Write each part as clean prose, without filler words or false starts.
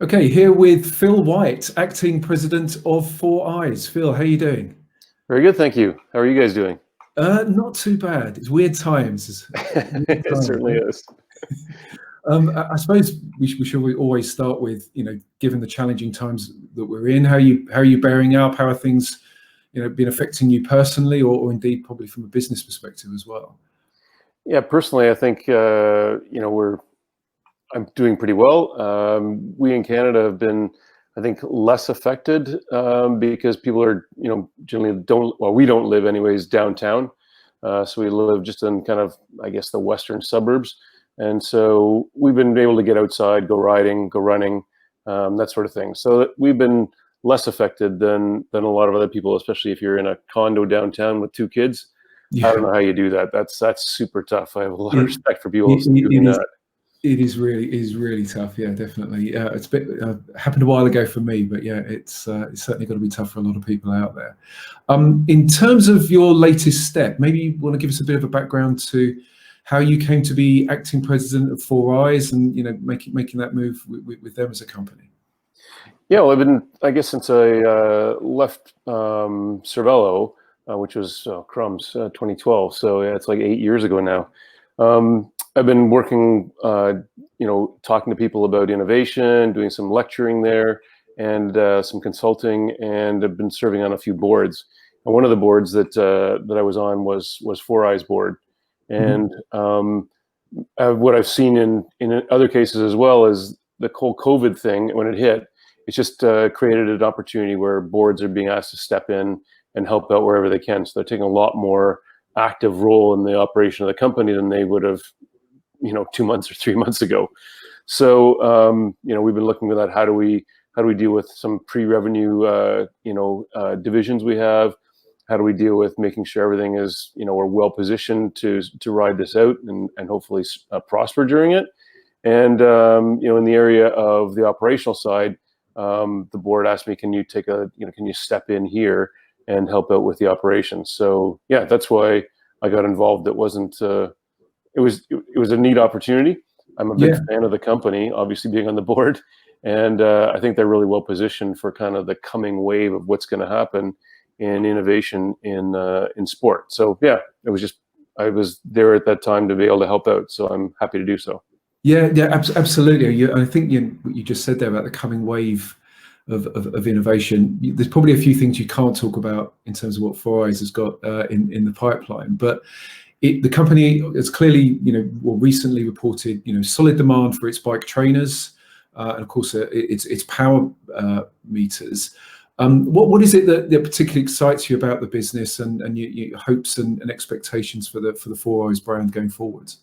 Okay, here with Phil White, acting president of Four Eyes. Phil, how are you doing? Very good, thank you. How are you guys doing? Not too bad. It's weird times. Weird It times, certainly eh? is. I suppose we should always start with, given the challenging times that we're in, how are you bearing up? How are things, been affecting you personally, or indeed probably from a business perspective as well? Yeah, personally, I think I'm doing pretty well. We in Canada have been, I think, less affected because people are, generally don't. Well, we don't live anyways downtown, so we live just in kind of, I guess, the western suburbs, and so we've been able to get outside, go riding, go running, that sort of thing. So we've been less affected than a lot of other people, especially if you're in a condo downtown with two kids. I don't Yeah, know how you do that. That's super tough. I have a lot of it, respect for people it, doing it is. that. It is really tough. Yeah, definitely. It's a bit happened a while ago for me, but yeah, it's certainly got to be tough for a lot of people out there. In terms of your latest step, maybe you want to give us a bit of a background to how you came to be acting president of Four Eyes, and making that move with them as a company. Yeah, well, I've been, I guess, since I left Cervelo, which was crumbs, 2012. So yeah, it's like 8 years ago now. I've been working, talking to people about innovation, doing some lecturing there, and some consulting, and I've been serving on a few boards. And one of the boards that I was on was Four Eyes board, Mhm. and what I've seen in other cases as well is the whole COVID thing when it hit. It's just created an opportunity where boards are being asked to step in and help out wherever they can. So they're taking a lot more active role in the operation of the company than they would have, 2 months or 3 months ago. So we've been looking at that. How do we deal with some pre-revenue divisions we have? How do we deal with making sure everything is, we're well positioned to ride this out and hopefully prosper during it? And in the area of the operational side, the board asked me, can you step in here and help out with the operations? So yeah, that's why I got involved. It was a neat opportunity. I'm a big Yeah. fan of the company, obviously being on the board, and I think they're really well positioned for kind of the coming wave of what's going to happen in innovation in sport. So yeah, I was there at that time to be able to help out. So I'm happy to do so. Yeah, yeah, absolutely. I think what you just said there about the coming wave of innovation. There's probably a few things you can't talk about in terms of what Four Eyes has got in the pipeline, but the company has clearly, recently reported, solid demand for its bike trainers, and of course, its power meters. What is it that particularly excites you about the business, and your hopes and expectations for the Four Eyes brand going forwards?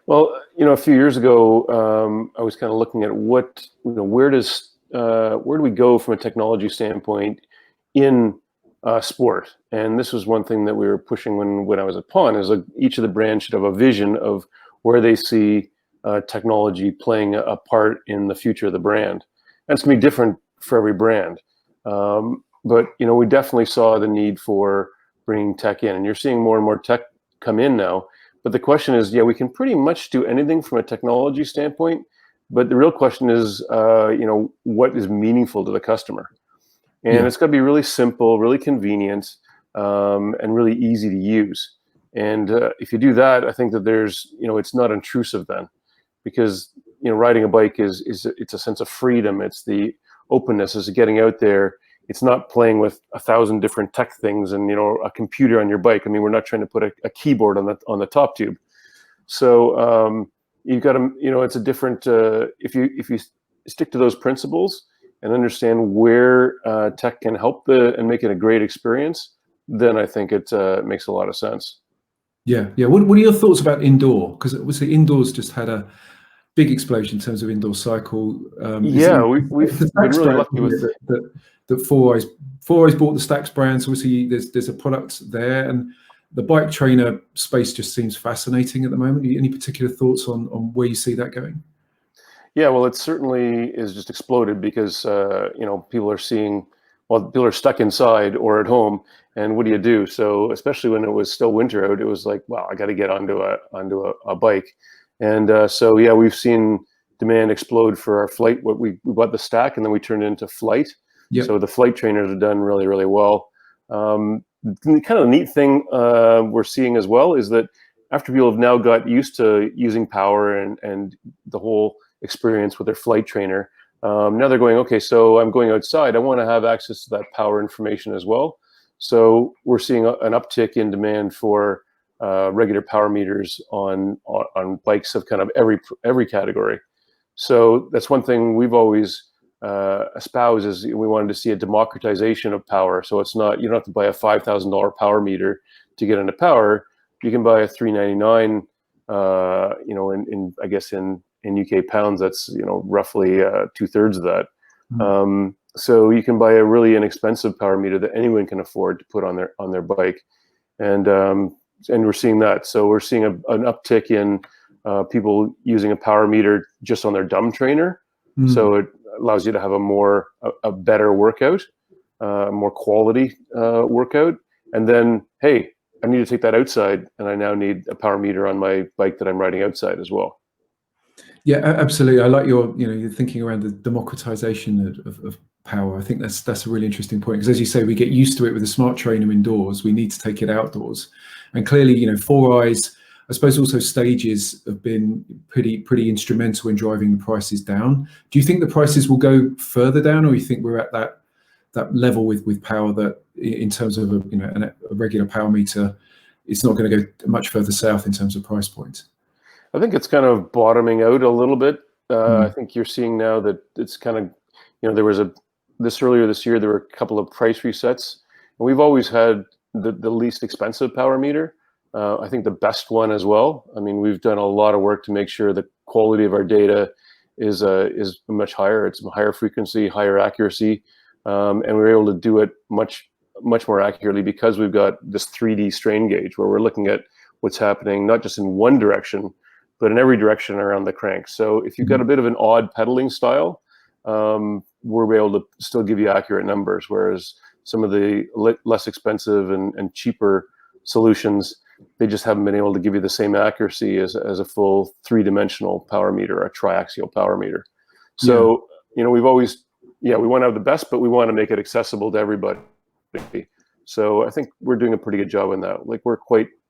Well, a few years ago, I was kind of looking at where do we go from a technology standpoint in sport? And this was one thing that we were pushing when I was at Pawn, is like each of the brands should have a vision of where they see technology playing a part in the future of the brand. And it's gonna be different for every brand. But we definitely saw the need for bringing tech in, and you're seeing more and more tech come in now. But the question is, yeah, we can pretty much do anything from a technology standpoint. But the real question is, what is meaningful to the customer? And Yeah, it's got to be really simple, really convenient, and really easy to use. And if you do that, I think that it's not intrusive then, because riding a bike is it's a sense of freedom. It's the openness, it's getting out there. It's not playing with 1,000 different tech things and a computer on your bike. I mean, we're not trying to put a keyboard on the top tube. So you've got to, it's a different. If you stick to those principles and understand where tech can help and make it a great experience, then I think it makes a lot of sense. yeah, yeah. What are your thoughts about indoor? Because obviously indoors just had a big explosion in terms of indoor cycle. Yeah, It's we've the been Stax really brand, lucky isn't with. it, that Four Eyes bought the Stax brand. So obviously there's a product there, and the bike trainer space just seems fascinating at the moment. Any particular thoughts on where you see that going? Yeah, well, it certainly is just exploded because people are stuck inside or at home, and what do you do? So especially when it was still winter out, it was like, wow, I got to get onto a bike, and so yeah, we've seen demand explode for our flight. We bought the stack and then we turned it into flight. Yep. So the flight trainers have done really, really well. The kind of neat thing we're seeing as well is that after people have now got used to using power and the whole experience with their flight trainer, now they're going, okay, so I'm going outside. I want to have access to that power information as well. So we're seeing an uptick in demand for regular power meters on bikes of kind of every category. So that's one thing we've always espoused, is we wanted to see a democratization of power. So it's not, you don't have to buy a $5,000 power meter to get into power. You can buy a $399, in I guess in UK pounds, that's, roughly 2/3 of that. Mm. So you can buy a really inexpensive power meter that anyone can afford to put on their bike, and we're seeing that. So we're seeing an uptick in people using a power meter just on their dumb trainer. Mm. So it allows you to have a better workout, more quality workout, and then, hey, I need to take that outside, and I now need a power meter on my bike that I'm riding outside as well. Yeah, absolutely. I like your thinking around the democratization of power. I think that's a really interesting point, because as you say, we get used to it with a smart trainer indoors. We need to take it outdoors, and clearly, Four Eyes, I suppose also Stages have been pretty instrumental in driving the prices down. Do you think the prices will go further down, or you think we're at that level with power that, in terms of a regular power meter, it's not going to go much further south in terms of price points? I think it's kind of bottoming out a little bit. I think you're seeing now that it's kind of, there was earlier this year, there were a couple of price resets, and we've always had the least expensive power meter. I think the best one as well. I mean, we've done a lot of work to make sure the quality of our data is much higher. It's higher frequency, higher accuracy, and we're able to do it much more accurately because we've got this 3D strain gauge where we're looking at what's happening not just in one direction, but in every direction around the crank. So if you've got a bit of an odd pedaling style, we're able to still give you accurate numbers, whereas some of the less expensive and cheaper solutions, they just haven't been able to give you the same accuracy as a full 3-dimensional power meter, a triaxial power meter. So, we've always, we want to have the best, but we want to make it accessible to everybody. So I think we're doing a pretty good job in that. Like, we're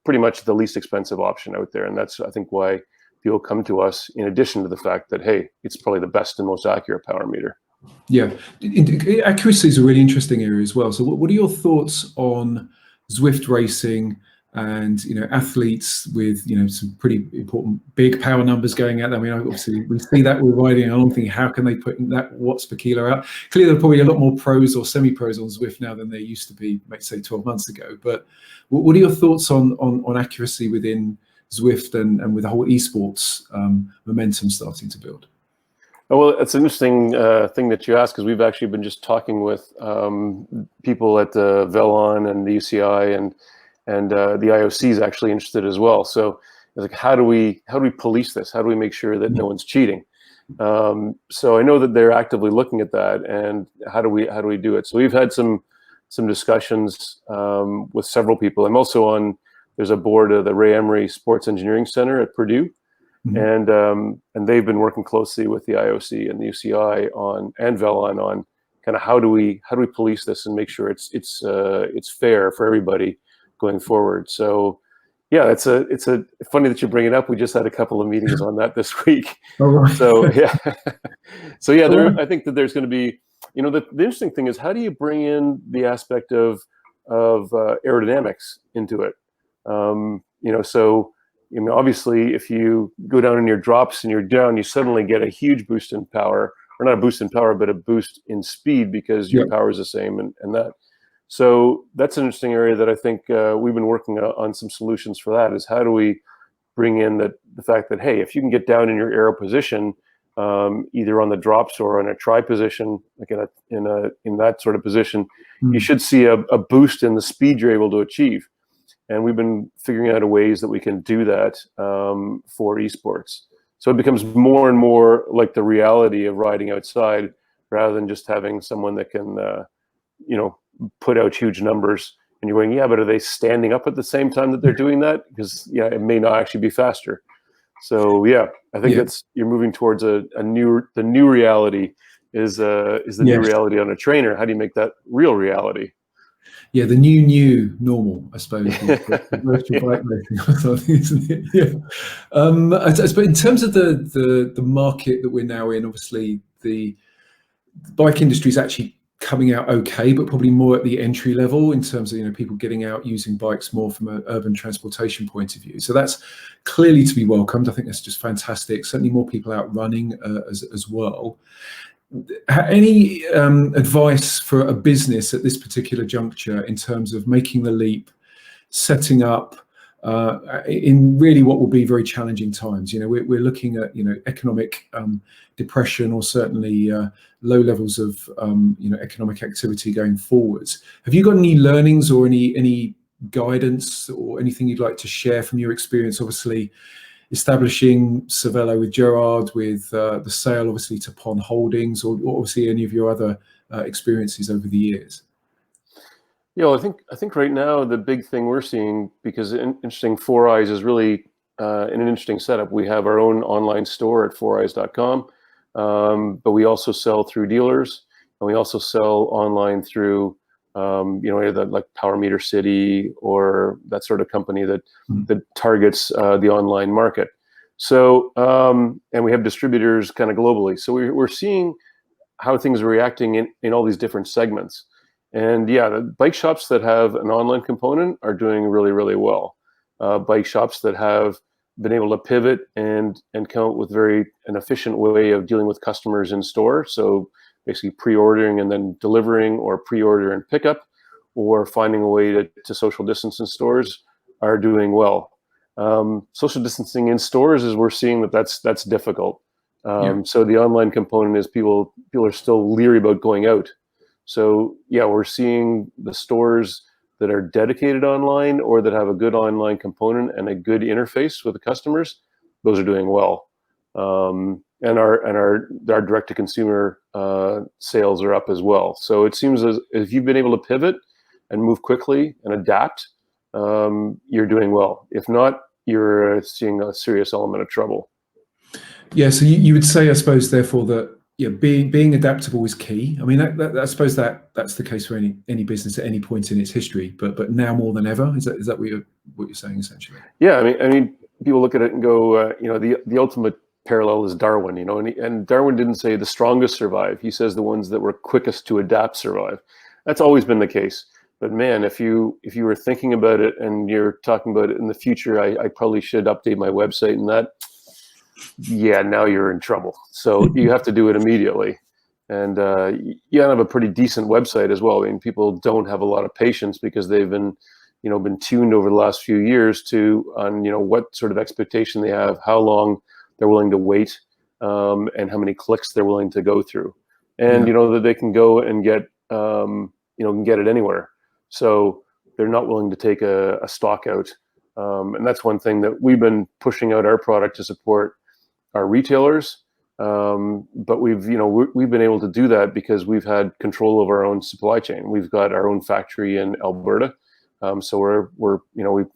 pretty much the least expensive option out there. And that's, I think, why people come to us, in addition to the fact that, hey, it's probably the best and most accurate power meter. Yeah, accuracy is a really interesting area as well. So what are your thoughts on Zwift racing and athletes with some pretty important big power numbers going out there? I mean, obviously we see that we're riding along thinking, how can they put that watts per kilo out? Clearly, there are probably a lot more pros or semi-pros on Zwift now than there used to be, say 12 months ago. But what are your thoughts on accuracy within Zwift and with the whole esports momentum starting to build? Oh, well, it's an interesting thing that you ask, because we've actually been just talking with people at the Velon and the UCI, and the IOC is actually interested as well. So it's like, how do we police this? How do we make sure that no one's cheating? So I know that they're actively looking at that, and how do we do it? So we've had some discussions with several people. I'm also on, there's a board of the Ray Emery Sports Engineering Center at Purdue. And they've been working closely with the IOC and the UCI and Velon on kind of how do we police this and make sure it's fair for everybody going forward. So yeah, it's funny that you bring it up. We just had a couple of meetings on that this week. Oh, right. So yeah, I think that there's going to be, the interesting thing is, how do you bring in the aspect of aerodynamics into it? So obviously, if you go down in your drops and you're down, you suddenly get a huge boost in power, or not a boost in power, but a boost in speed, because your power is the same, and that. So that's an interesting area that I think we've been working on some solutions for. That is, how do we bring in the fact that, hey, if you can get down in your aero position, either on the drops or in a tri position, like in that sort of position, you should see a boost in the speed you're able to achieve. And we've been figuring out ways that we can do that for esports. So it becomes more and more like the reality of riding outside, rather than just having someone that can, put out huge numbers. And you're going, yeah, but are they standing up at the same time that they're doing that? Because it may not actually be faster. So yeah, I think Yeah. that's, you're moving towards the new reality is the new Yes. reality on a trainer. How do you make that real reality? Yeah, the new normal, I suppose, is the virtual Yeah. bike racing or something, isn't it? Yeah. But in terms of the market that we're now in, obviously the bike industry is actually coming out okay, but probably more at the entry level in terms of, people getting out using bikes more from an urban transportation point of view. So that's clearly to be welcomed. I think that's just fantastic. Certainly more people out running as well. Any advice for a business at this particular juncture in terms of making the leap, setting up in really what will be very challenging times? We're looking at economic depression, or certainly low levels of economic activity going forwards. Have you got any learnings or any guidance or anything you'd like to share from your experience? Obviously, establishing Cervelo with Gerard, with the sale obviously to Pond Holdings, or obviously any of your other experiences over the years. Yeah, well, I think right now the big thing we're seeing, because interesting, Four Eyes is really in an interesting setup. We have our own online store at foureyes.com, but we also sell through dealers, and we also sell online through either like Power Meter City or that sort of company that targets the online market. So and we have distributors kind of globally. So we're seeing how things are reacting in all these different segments. And yeah, the bike shops that have an online component are doing really, really well. Bike shops that have been able to pivot and come up with an efficient way of dealing with customers in store. So basically pre-ordering and then delivering, or pre-order and pickup, or finding a way to social distance in stores, are doing well. Social distancing in stores, is we're seeing that's difficult. So the online component is people are still leery about going out. So yeah, we're seeing the stores that are dedicated online, or that have a good online component and a good interface with the customers, those are doing well. And our direct to consumer sales are up as well. So it seems as if you've been able to pivot and move quickly and adapt, you're doing well. If not, you're seeing a serious element of trouble. Yeah, so you would say, I suppose, therefore, that being adaptable is key. I mean, I suppose that's the case for any business at any point in its history, but now more than ever. Is that what you're saying essentially? Yeah, I mean, people look at it and go, the ultimate parallel is Darwin, and Darwin didn't say the strongest survive. He says the ones that were quickest to adapt survive. That's always been the case. But man, if you were thinking about it and you're talking about it in the future, I probably should update my website and that. Yeah, now you're in trouble. So you have to do it immediately. And you have a pretty decent website as well. I mean, people don't have a lot of patience because they've been tuned over the last few years on what sort of expectation they have, how long they're willing to wait, and how many clicks they're willing to go through, and that they can go and get can get it anywhere. So they're not willing to take a stock out, and that's one thing that we've been pushing out our product to support our retailers. But we've been able to do that because we've had control of our own supply chain. We've got our own factory in Alberta. So we're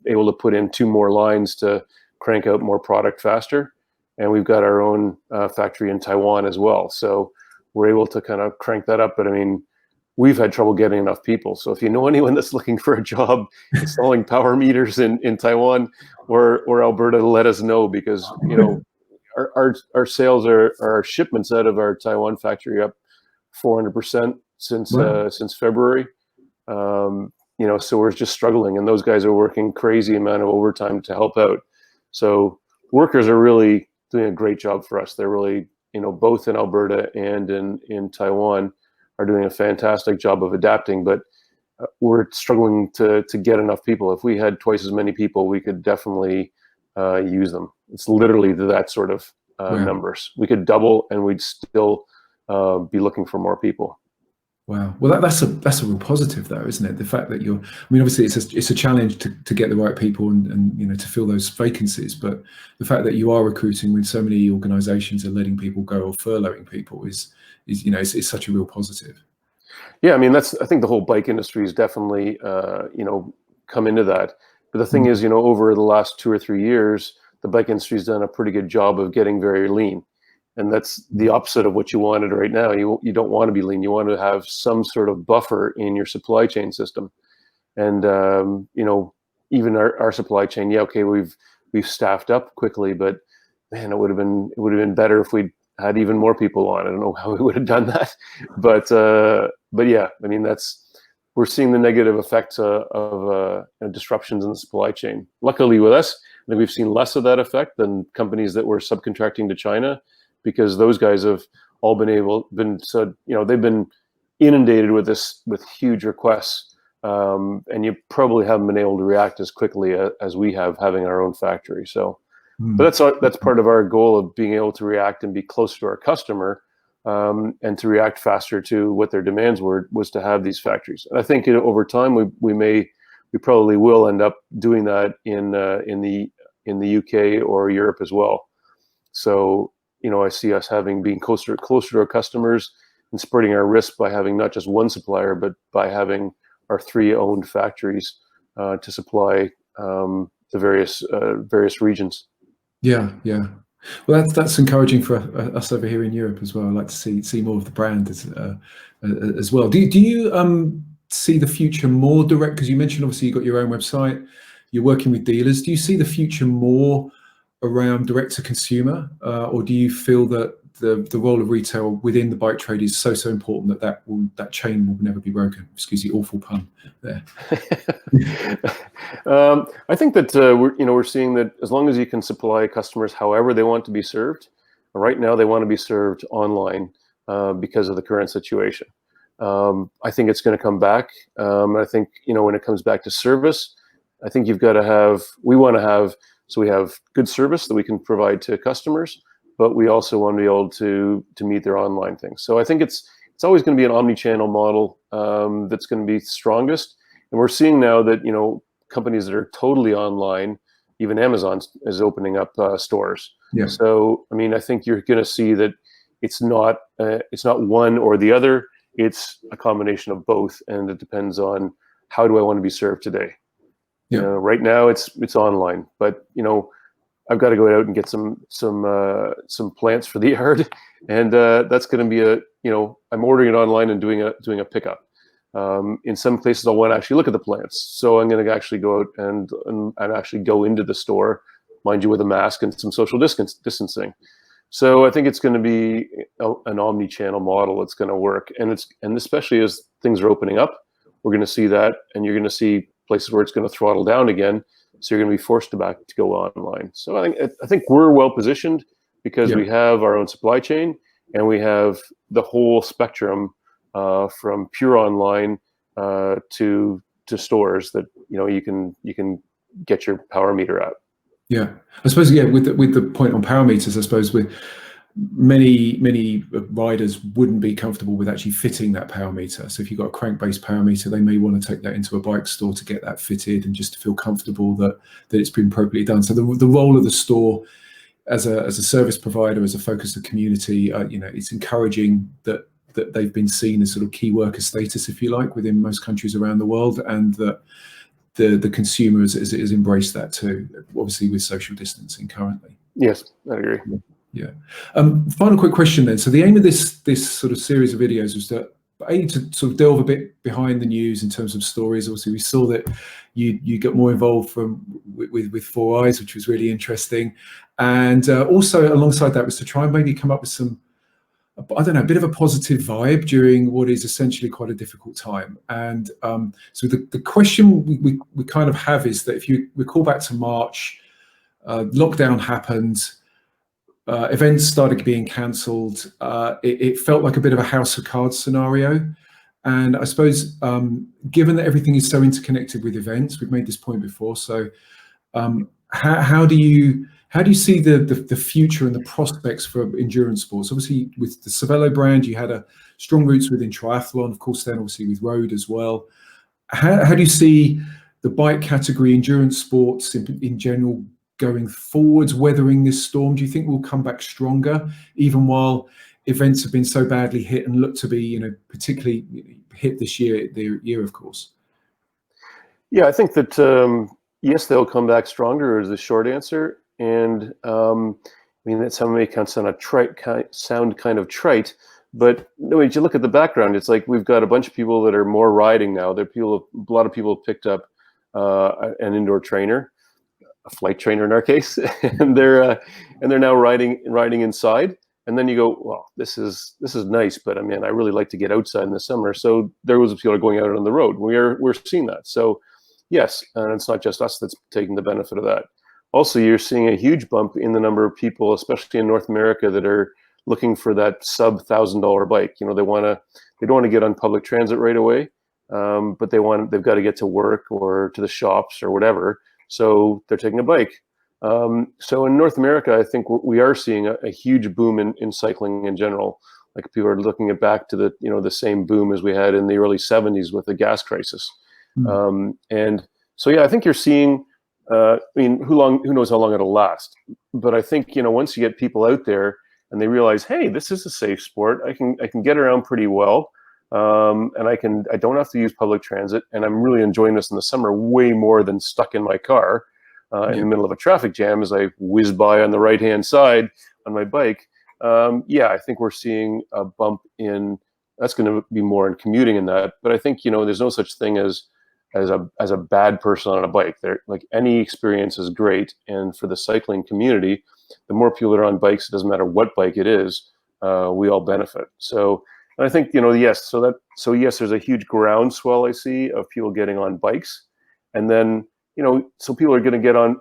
able to put in 2 more lines to crank out more product faster, and we've got our own factory in Taiwan as well. So we're able to kind of crank that up. But I mean, we've had trouble getting enough people. So if you know anyone that's looking for a job installing power meters in Taiwan or Alberta, let us know, because our sales our shipments out of our Taiwan factory up 400% since February. So we're just struggling, and those guys are working crazy amount of overtime to help out. So workers are really doing a great job for us. They're really, both in Alberta and in Taiwan, are doing a fantastic job of adapting, but we're struggling to get enough people. If we had twice as many people, we could definitely use them. It's literally that sort of numbers. We could double and we'd still be looking for more people. Wow. Well, that's a real positive, though, isn't it? The fact that obviously it's a challenge to get the right people and to fill those vacancies, but the fact that you are recruiting when so many organizations are letting people go or furloughing people is such a real positive. Yeah, I mean, I think the whole bike industry has definitely come into that. But the thing is, over the last 2 or 3 years, the bike industry's done a pretty good job of getting very lean. And that's the opposite of what you wanted right now. You don't want to be lean. You want to have some sort of buffer in your supply chain system. And you know, even our supply chain, yeah, okay, we've staffed up quickly, but man, it would have been better if we'd had even more people on. I don't know how we would have done that, but yeah, I mean, we're seeing the negative effects of disruptions in the supply chain. Luckily with us, I think we've seen less of that effect than companies that were subcontracting to China, because those guys have all they've been inundated with huge requests, and you probably haven't been able to react as quickly as we have, having our own factory. So, but that's part of our goal of being able to react and be closer to our customer, and to react faster to what their demands was to have these factories. And I think over time we probably will end up doing that in the UK or Europe as well. So, you know, I see us being closer to our customers and spreading our risk by having not just one supplier, but by having our 3 owned factories to supply the various regions. Yeah, yeah. Well, that's encouraging for us over here in Europe as well. I'd like to see more of the brand as well. Do you see the future more direct? Because you mentioned obviously you've got your own website, you're working with dealers. Do you see the future more around direct to consumer, or do you feel that the role of retail within the bike trade is so important that chain will never be broken? Excuse the awful pun there. I think that we're seeing that as long as you can supply customers however they want to be served. Right now they want to be served online because of the current situation. I think it's going to come back. I think, you know, when it comes back to service, I think we have good service that we can provide to customers, but we also want to be able to meet their online things. So I think it's always going to be an omnichannel model that's going to be strongest. And we're seeing now that, you know, companies that are totally online, even Amazon is opening up stores. Yeah. So I mean, I think you're going to see that it's not one or the other. It's a combination of both, and it depends on how do I want to be served today. Yeah. Right now it's online, but you know, I've got to go out and get some plants for the yard, and that's going to be I'm ordering it online and doing a pickup. In some places, I'll want to actually look at the plants, so I'm going to actually go out and actually go into the store, mind you, with a mask and some social distancing. So I think it's going to be an omni-channel model that's going to work, and especially as things are opening up, we're going to see that, and you're going to see places where it's going to throttle down again. So you're going to be forced to go online. So I think we're well positioned because we have our own supply chain, and we have the whole spectrum from pure online to stores that you can get your power meter at. Yeah, I suppose with the point on power meters, I suppose with many riders wouldn't be comfortable with actually fitting that power meter. So if you've got a crank-based power meter, they may want to take that into a bike store to get that fitted and just to feel comfortable that it's been appropriately done. So the role of the store as a service provider, as a focus of community, it's encouraging that they've been seen as sort of key worker status, if you like, within most countries around the world, and that the consumer has embraced that too, obviously with social distancing currently. Yes, I agree. Yeah. Final quick question then. So the aim of this sort of series of videos was to sort of delve a bit behind the news in terms of stories. Obviously, we saw that you got more involved with Four Eyes, which was really interesting, and also alongside that was to try and maybe come up with some, I don't know, a bit of a positive vibe during what is essentially quite a difficult time. And so the question we kind of have is that if you recall back to March, lockdown happened, events started being cancelled. It felt like a bit of a house of cards scenario. And I suppose, given that everything is so interconnected with events, we've made this point before. So how do you see the future and the prospects for endurance sports? Obviously, with the Cervelo brand, you had a strong roots within triathlon, of course, then obviously with road as well. How do you see the bike category, endurance sports in general, going forwards, weathering this storm? Do you think we'll come back stronger, even while events have been so badly hit and look to be, particularly hit this year, the year, of course? Yeah, I think that yes, they'll come back stronger is the short answer. And I mean, that sound may sound kind of trite, but no, when you look at the background, it's like we've got a bunch of people that are more riding now. A lot of people have picked up an indoor trainer, a flight trainer in our case, and they're now riding inside. And then you go, well, this is nice, but I mean, I really like to get outside in the summer. So there was people are going out on the road. We're seeing that. So yes, and it's not just us that's taking the benefit of that. Also, you're seeing a huge bump in the number of people, especially in North America, that are looking for that sub $1,000 bike. You know, they don't want to get on public transit right away, but they've got to get to work or to the shops or whatever. So they're taking a bike. So in North America, I think we are seeing a huge boom in cycling in general. Like people are looking back to the same boom as we had in the early 70s with the gas crisis. And so, yeah, I think you're seeing, I mean, who knows how long it'll last, but I think, once you get people out there and they realize, hey, this is a safe sport. I can get around pretty well. And I don't have to use public transit, and I'm really enjoying this in the summer way more than stuck in my car in the middle of a traffic jam as I whiz by on the right-hand side on my bike. Yeah, I think we're seeing a bump in, that's going to be more in commuting in that. But I think, there's no such thing as a bad person on a bike. There, like, any experience is great. And for the cycling community, the more people that are on bikes, it doesn't matter what bike it is, we all benefit. So, and I think, yes, yes, there's a huge groundswell I see of people getting on bikes. And then, so people are going to get on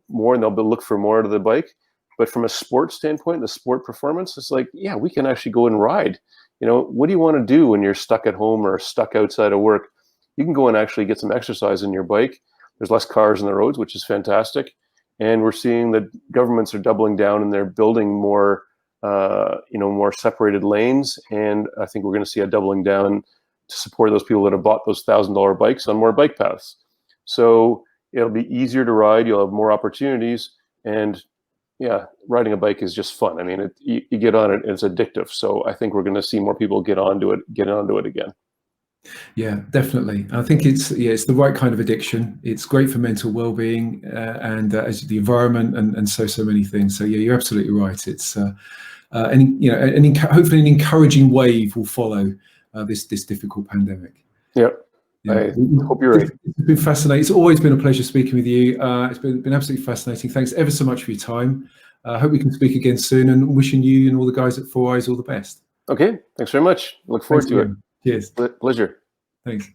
more, and they'll look for more out of the bike. But from a sport standpoint, the sport performance, it's like, yeah, we can actually go and ride. What do you want to do when you're stuck at home or stuck outside of work? You can go and actually get some exercise in your bike. There's less cars on the roads, which is fantastic. And we're seeing that governments are doubling down, and they're building more, more separated lanes. And I think we're going to see a doubling down to support those people that have bought those $1,000 bikes on more bike paths. So it'll be easier to ride. You'll have more opportunities. And yeah, riding a bike is just fun. I mean, you get on it, and it's addictive. So I think we're going to see more people get onto it again. Yeah, definitely. I think it's the right kind of addiction. It's great for mental well-being and as the environment and so many things. So yeah, you're absolutely right. It's hopefully an encouraging wave will follow this difficult pandemic. Yep. Yeah. I hope you're right. It's been fascinating. It's always been a pleasure speaking with you. It's been absolutely fascinating. Thanks ever so much for your time. I hope we can speak again soon, and wishing you and all the guys at Four Eyes all the best. Okay. Thanks very much. Look forward to it. Cheers. Pleasure. Thanks.